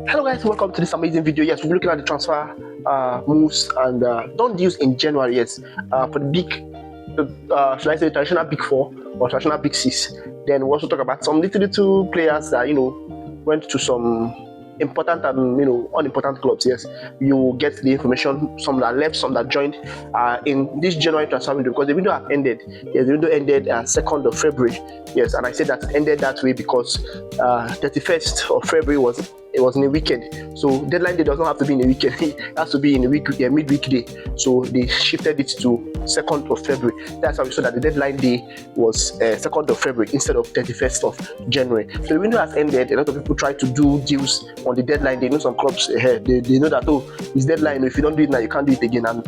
Hello guys, welcome to this amazing video. Yes, we're looking at the transfer moves and done deals in January. Yes, for the big, should I say, traditional big four or traditional big six. Then we also talk about some little players that went to some important and unimportant clubs. Yes, you get the information. Some that left, some that joined in this January transfer window, because the window have ended. Yes, the window ended 2nd of February. Yes, and I said that it ended that way because 31st of February was in a weekend. So deadline day does not have to be in a weekend. It has to be in a week, midweek day. So they shifted it to 2nd of February. That's how we saw that the deadline day was 2nd of February instead of 31st of January. So the window has ended. A lot of people try to do deals on the deadline. They know some clubs ahead. They know that, oh, it's deadline. If you don't do it now, you can't do it again. And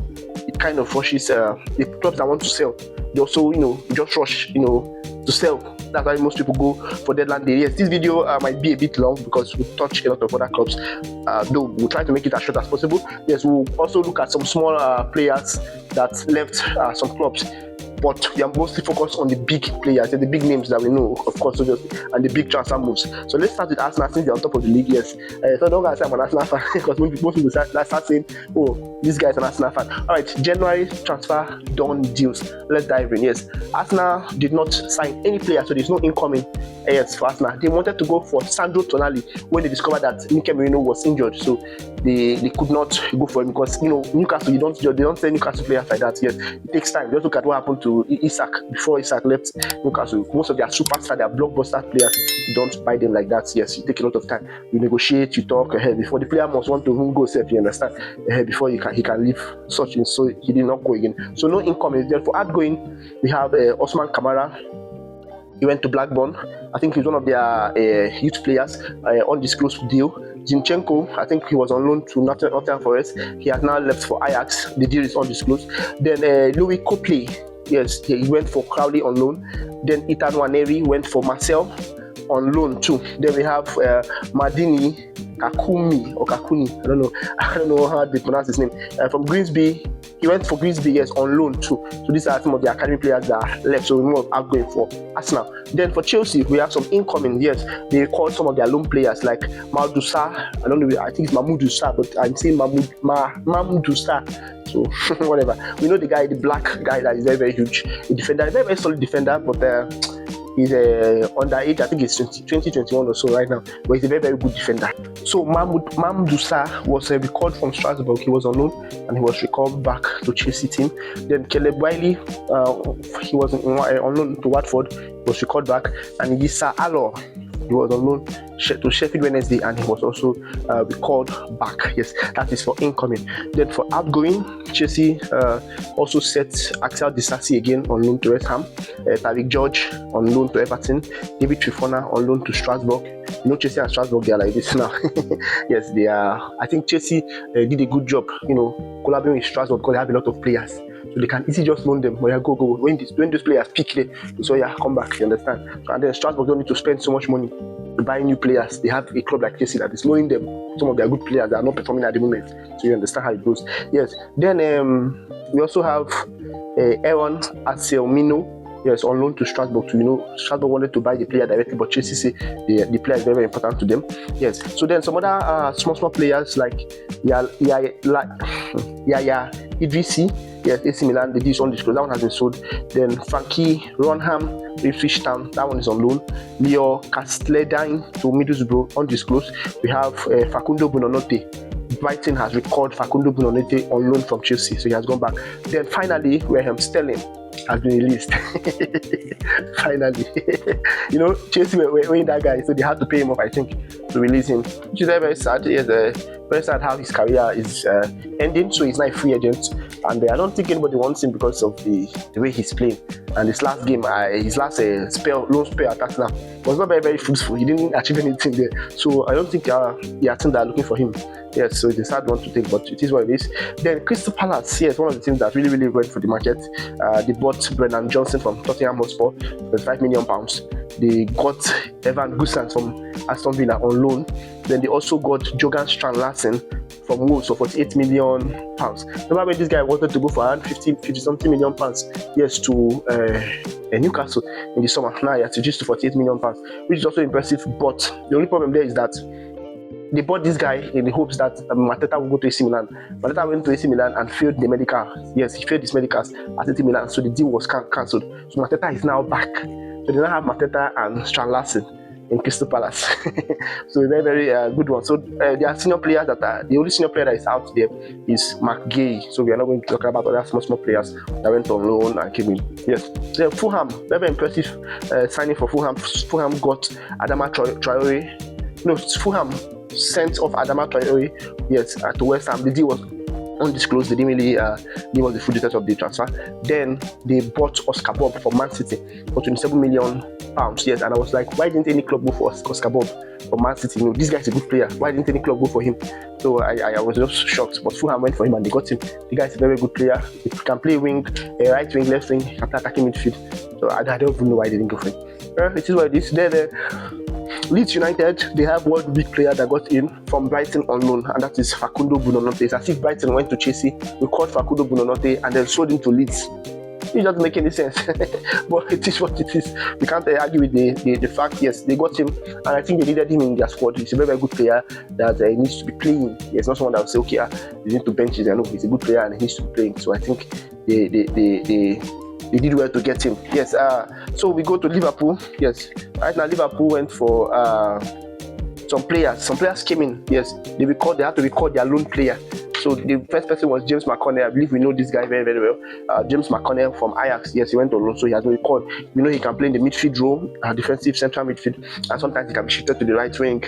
it kind of rushes the clubs that want to sell. They also, just rush, to sell. That's why most people go for deadline day. Yes, this video might be a bit long because we touch a lot of other clubs. Though we'll try to make it as short as possible. Yes, we'll also look at some small players that left some clubs. But we are mostly focused on the big players, the big names that we know, of course, obviously, and the big transfer moves. So let's start with Arsenal since they're on top of the league. Yes, so don't guys say I'm an Arsenal fan because most people start saying, "Oh, this guy's an Arsenal fan." All right, January transfer done deals. Let's dive in. Yes, Arsenal did not sign any player, so there's no incoming. Yes, for Arsenal, they wanted to go for Sandro Tonali when they discovered that Mikel Merino was injured, so they could not go for him because Newcastle, they don't sell Newcastle players like that. Yes, it takes time. Just look at what happened to Isak before Isak left Newcastle. Most of their superstars, their blockbuster players, you don't buy them like that. Yes, it takes a lot of time. You negotiate, you talk ahead before the player must want to go safe. You understand? Before he can leave such and so he did not go again. So no income is there. For outgoing, we have Osman Kamara. He went to Blackburn. I think he's one of their youth players, undisclosed deal. Zinchenko, I think he was on loan to Nottingham Forest. He has now left for Ajax. The deal is undisclosed. Then Louis Copley, yes, he went for Crowley on loan. Then Ethan Nwaneri went for Marseille on loan too. Then we have Madini Kakuni. I don't know how they pronounce his name. From Grimsby. He went for Grimsby, yes, on loan too. So these are some of the academy players that are left. So we're more outgoing for Arsenal. Then for Chelsea, we have some incoming. Yes, they called some of their loan players like Mamadou Sarr. I don't know. I think it's Mamadou Sarr, but I'm saying Mamadou Sarr. So whatever. We know the guy, the black guy that is very, very huge. A defender, very, very solid defender, but he's underage. I think he's 2021 or so right now, but he's a very, very good defender. So Mamadou Sarr was recalled from Strasbourg. He was on loan and he was recalled back to Chelsea team. Then Caleb Wiley, he was on loan to Watford. He was recalled back, and Issa Alor, he was on loan to Sheffield Wednesday, and he was also recalled back. Yes, that is for incoming. Then for outgoing, Chelsea also set Axel Disasi again on loan to West Ham, Tariq George on loan to Everton, David Trifona on loan to Strasbourg. Chelsea and Strasbourg, they are like this now. Yes, they are. I think Chelsea did a good job, collaborating with Strasbourg because they have a lot of players. So they can easily just loan them. Well, yeah, go. When those players pick, they so yeah, come back. You understand? And then Strasbourg don't need to spend so much money to buy new players. They have a club like Chelsea that is loaning them some of their good players that are not performing at the moment. So you understand how it goes. Yes. Then we also have Aaron Anselmino. Yes, on loan to Strasbourg. Strasbourg wanted to buy the player directly, but Chelsea say the player is very, very important to them. Yes. So then some other small players like Yaya Idrissi. Yes, AC Milan, the deal is undisclosed. That one has been sold. Then Frankie Ronham, Ipswich Town, that one is on loan. Leo Castledine to Middlesbrough, undisclosed. We have Facundo Buonanotte. Brighton has recalled Facundo Buonanotte on loan from Chelsea, so he has gone back. Then finally, Raheem Sterling has been released. Finally. Chelsea were weighing that guy, so they had to pay him off, I think, to release him, which is very, very sad. Yes, very sad how his career is ending. So he's not a free agent, and I don't think anybody wants him because of the way he's playing. And his last game, his last loan spell at Arsenal was not very, very fruitful. He didn't achieve anything there. So I don't think they are team that are looking for him. Yes, so it's a sad one to take, but it is what it is. Then Crystal Palace, yes, one of the teams that really, really went for the market. They bought Brennan Johnson from Tottenham Hotspur for £5 million. They got Evan Gusans from Aston Villa on loan. Then they also got Jogan Strand Larsen from Wolves for £48 million. Remember when this guy wanted to go for around 50-something million pounds? Yes, to Newcastle in the summer. Now he has reduced to £48 million, which is also impressive. But the only problem there is that they bought this guy in the hopes that Mateta will go to AC Milan. Mateta went to AC Milan and failed the medical. Yes, he failed his medicals at AC Milan, so the deal was cancelled. So Mateta is now back. So they now have Mateta and Strand Larsen in Crystal Palace. So a very, very good one. So there are senior players that are, the only senior player that is out there is McGay. So we are not going to talk about other small players that went on loan and came in. Yes. Then Fulham, very, very impressive signing for Fulham. Fulham got Adama Traore. No, Fulham sent off Adama Traore, yes, to West Ham. The deal was undisclosed. They didn't really give us the full details of the transfer. Then they bought Oscar Bob from Man City for £27 million. Yes, and I was like, why didn't any club go for Oscar Bob from Man City? You know, this guy's a good player. Why didn't any club go for him? So I was just shocked. But Fulham went for him and they got him. The guy's a very good player. He can play wing, right wing, left wing, he can play attacking midfield. So I don't even know why they didn't go for him. It is what it is. Then Leeds United, they have one big player that got in from Brighton on loan, and that is Facundo Buonanotte. It's as if Brighton went to Chelsea, we called Facundo Buonanotte and then sold him to Leeds. It doesn't make any sense, but it is what it is. We can't argue with the fact. Yes, they got him, and I think they needed him in their squad. He's a very, very good player that needs to be playing. He's not someone that will say, okay, you need to bench him. I know he's a good player and he needs to be playing. So I think they did well to get him. Yes. So we go to Liverpool. Yes. Right now Liverpool went for some players. Some players came in. Yes. They had to record their loan player. So the first person was James McConnell. I believe we know this guy very, very well. James McConnell from Ajax. Yes, he went on loan, so he has no record. We know he can play in the midfield role, defensive central midfield, and sometimes he can be shifted to the right wing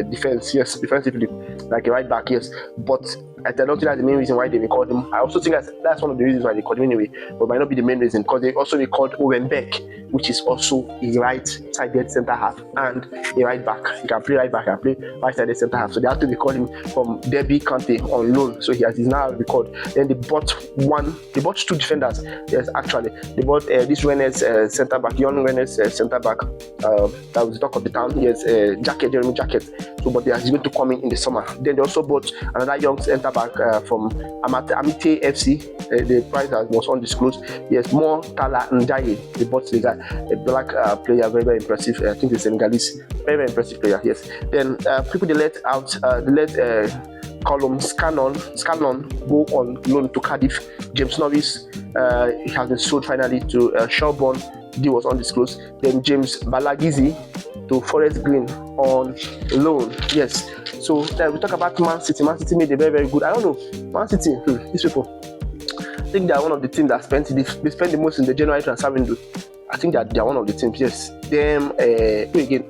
defense. Yes, defensively, like a right back. Yes, but I don't think that's the main reason why they record him. I also think that's one of the reasons why they called him anyway, but might not be the main reason, because they also record Owen Beck, which is also a right-sided centre half and a right back. He can play right back and play right-sided centre half. So they have to record him from Derby County on loan. So he has his now record. Then they bought two defenders. Yes, actually, they bought this Rennes centre back, young Rennes centre back. That was the talk of the town. Yes, Jeremy Jacket. So, but he's going to come in the summer. Then they also bought another young centre back from Amite FC. The price was undisclosed. Yes, Mo Tala Ndiaye. They bought the guy, a black player, very, very impressive. I think he's Senegalese, very, very impressive player. Yes. Then people they let Callum Scanlon go on loan to Cardiff. James Norris he has been sold finally to Shelbourne. Deal was undisclosed. Then James Balagizi to Forest Green on loan. Yes. So then we talk about Man City. Man City made a very, very good. I don't know. Man City, these people, I think they are one of the teams that spent the most in the January transfer window. I think that they are one of the teams. Yes. Them again.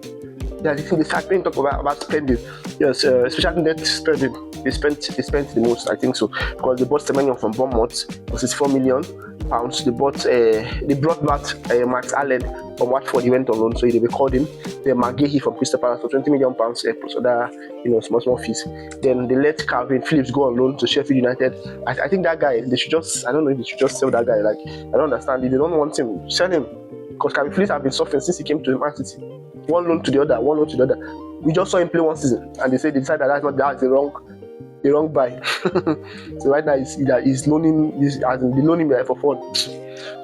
They start talk about spending. Yes, especially net spending. They spent the most, I think so, because they bought Semenyo from Bournemouth for £64 million. They brought back Max Allen from Watford. He went on loan, so they recalled him. Then McGahey from Crystal Palace for £20 million plus other small fees. Then they let Calvin Phillips go on loan to Sheffield United. I think that guy, they should just sell that guy. Like, I don't understand. If they don't want him, sell him, because Calvin Phillips have been suffering since he came to Man City. One loan to the other. We just saw him play one season, and they decided that's the wrong buy. So right now he's loaning. They loan him for fun.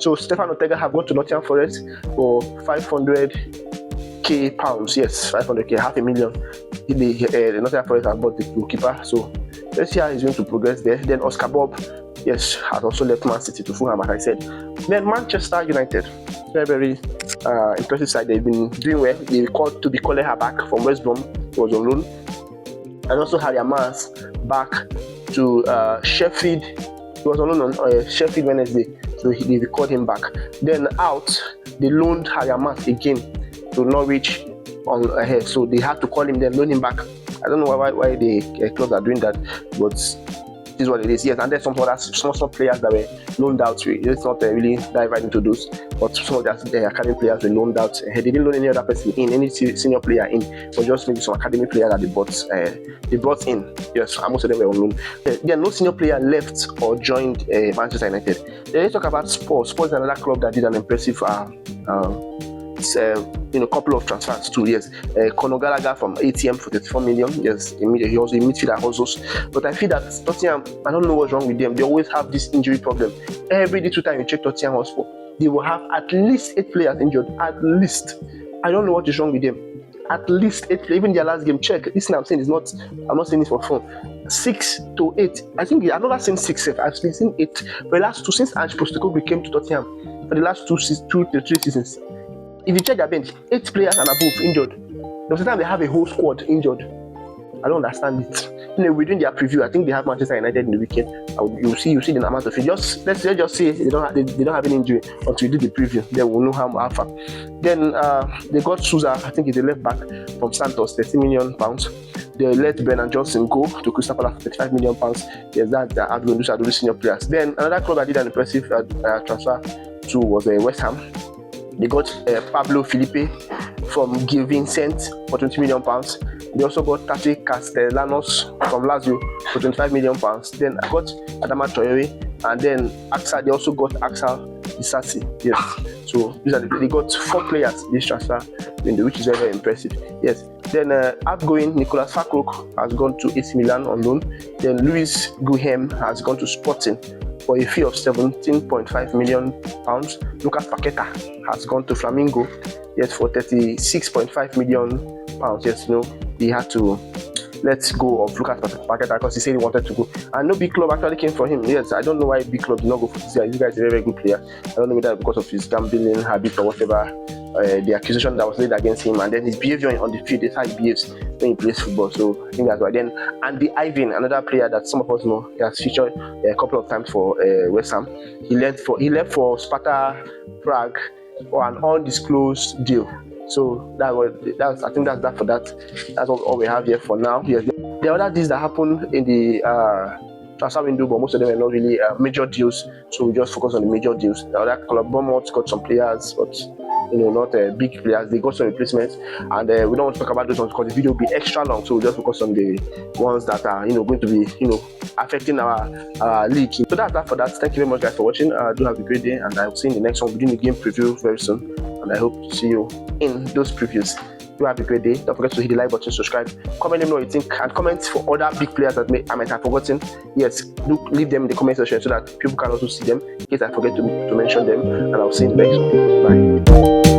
So Stefan Ortega have gone to Nottingham Forest for £500,000 pounds. Yes, £500,000, £500,000. The Nottingham Forest have bought the goalkeeper. So let's see how he's going to progress there. Then Oscar Bob, yes, has also left Man City to Fulham, as I said. Then Manchester United, very, very impressive side. They've been doing well. They recalled Toby Collier back from West Brom, who was on loan, and also Harry Amaz back to Sheffield. He was on loan on Sheffield Wednesday, so they recalled him back. Then out, they loaned Harry Amaz again to Norwich on ahead, so they had to call him, then loan him back. I don't know why the clubs are doing that, but this is what it is. Yes, and there's some other small players that were loaned out. Let's not really dive right into those, but some of the academy players were loaned out. They didn't loan any other person in, any senior player in, but just maybe some academy players that they brought in. Yes, and most of them were on loan. There are no senior player left or joined Manchester United. Then let's talk about Spurs. Spurs is another club that did an impressive couple of transfers too. Yes, Conor Gallagher from ATM for £34 million. Yes, he also a midfielder also. But I feel that Tottenham, I don't know what's wrong with them. They always have this injury problem. Every little time you check Tottenham Hotspur, they will have at least 8 players injured. At least. I don't know what is wrong with them. at least 8 players. Even their last game, check. This thing I'm saying is not, I'm not saying this for fun. 6 to 8. I think I've never seen 6. I've seen 8. For the last 2, since Ange Postecoglou came to Tottenham, for the last 2 to 3 seasons, if you check their bench, 8 players and above injured. The time they have a whole squad injured. I don't understand it. Within their preview, I think they have Manchester United in the weekend. You see the amount of it. Let's just say they don't have any injury until we do the preview. Then we'll know how far. Then they got Sousa, I think he's a left back from Santos, £30 million. They let Brennan Johnson go to Crystal Palace for £35 million. Yes, that's Adrian. Those are the senior players. Then another club that did an impressive transfer to was West Ham. They got Pablo Felipe from Gil Vicente for £20 million. They also got Tati Castellanos from Lazio for £25 million. Then I got Adama Traore, and then AXA, they also got Axel Disasi. Yes. So they got 4 players this transfer window, which is very, very impressive. Yes. Then outgoing Nicolas Fakok has gone to AC Milan on loan. Then Luis Guilhem has gone to Sporting for a fee of £17.5 million. Lucas Paqueta has gone to Flamengo, yes, for £36.5 million. Yes, he had to let go of Lucas Paqueta because he said he wanted to go. And no big club actually came for him. Yes, I don't know why big club did not go for this guy. This guy is a very, very good player. I don't know whether because of his gambling habit or whatever, the accusation that was laid against him, and then his behavior on the field, is how he behaves when he plays football. So I think that's why. Then Andy Ivan, another player that some of us know, he has featured a couple of times for West Ham. He left for Sparta Prague for an undisclosed deal. So I think that's that for that. That's all we have here for now. Yes, the other deals that happened in the transfer window, but most of them are not really major deals. So we just focus on the major deals. The other club, Bournemouth, got some players, but not big players. They got some replacements, and we don't want to talk about those ones because the video will be extra long. So we just focus on the ones that are going to be affecting our league. So that's that for that. Thank you very much, guys, for watching. Do have a great day, and I'll see you in the next one. We're doing a game preview very soon, and I hope to see you in those previews. Do have a great day. Don't forget to hit the like button, subscribe, comment, let me know what you think, and comment for other big players that I might have forgotten. Yes, do leave them in the comment section so that people can also see them in case I forget to mention them. And I'll see you in the next one. Bye.